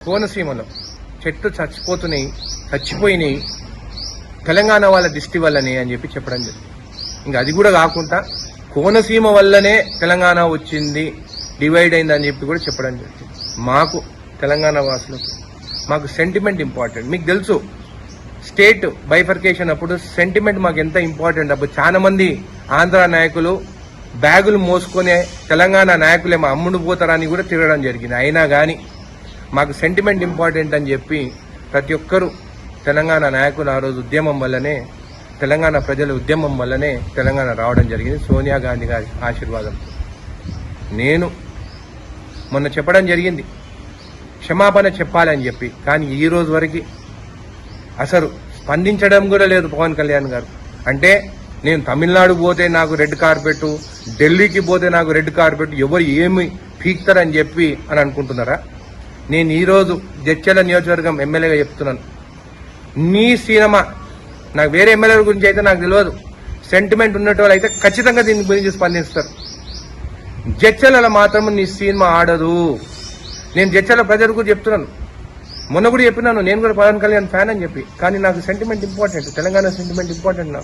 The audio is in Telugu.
కోనసీమలో చెట్లు చచ్చిపోయినాయి తెలంగాణ వాళ్ళ దిష్టి వల్లనే అని చెప్పి చెప్పడం జరిగింది. ఇంకా అది కూడా కాకుండా కోనసీమ వల్లనే తెలంగాణ వచ్చింది, డివైడ్ అయింది అని చెప్పి కూడా చెప్పడం జరిగింది. మాకు తెలంగాణ వాసులకు మాకు సెంటిమెంట్ ఇంపార్టెంట్. మీకు తెలుసు స్టేట్ బైఫర్కేషన్ అప్పుడు సెంటిమెంట్ మాకు ఎంత ఇంపార్టెంట్. అప్పుడు చాలా మంది ఆంధ్ర నాయకులు బ్యాగులు మోసుకునే తెలంగాణ నాయకులేమో అమ్ముడు పోతారని కూడా తిరగడం జరిగింది. అయినా కానీ మాకు సెంటిమెంట్ ఇంపార్టెంట్ అని చెప్పి ప్రతి ఒక్కరూ తెలంగాణ నాయకులు ఆ రోజు ఉద్యమం వల్లనే, తెలంగాణ ప్రజల ఉద్యమం వల్లనే తెలంగాణ రావడం జరిగింది. సోనియా గాంధీ గారి ఆశీర్వాదం. నేను మొన్న చెప్పడం జరిగింది క్షమాపణ చెప్పాలని చెప్పి, కానీ ఈ రోజు వరకు అసలు స్పందించడం కూడా లేదు పవన్ కళ్యాణ్ గారు. అంటే నేను తమిళనాడు పోతే నాకు రెడ్ కార్పెట్, ఢిల్లీకి పోతే నాకు రెడ్ కార్పెట్, ఎవరు ఏమి పీక్తారని చెప్పి అని అనుకుంటున్నారా? నేను ఈరోజు జడ్చర్ల నియోజకవర్గం ఎమ్మెల్యేగా చెప్తున్నాను, నీ సినిమా నాకు వేరే ఎమ్మెల్యేల గురించి అయితే నాకు తెలియదు, సెంటిమెంట్ ఉన్నట్టు అయితే ఖచ్చితంగా దీని గురించి స్పందిస్తారు. జడ్చర్లలో మాత్రం నీ సినిమా ఆడదు. నేను జడ్చర్ల ప్రజల గురించి చెప్తున్నాను. మొన్న కూడా చెప్పినాను, నేను కూడా పవన్ కళ్యాణ్ ఫ్యాన్ అని చెప్పి, కానీ నాకు sentiment important, Telangana sentiment important నాకు.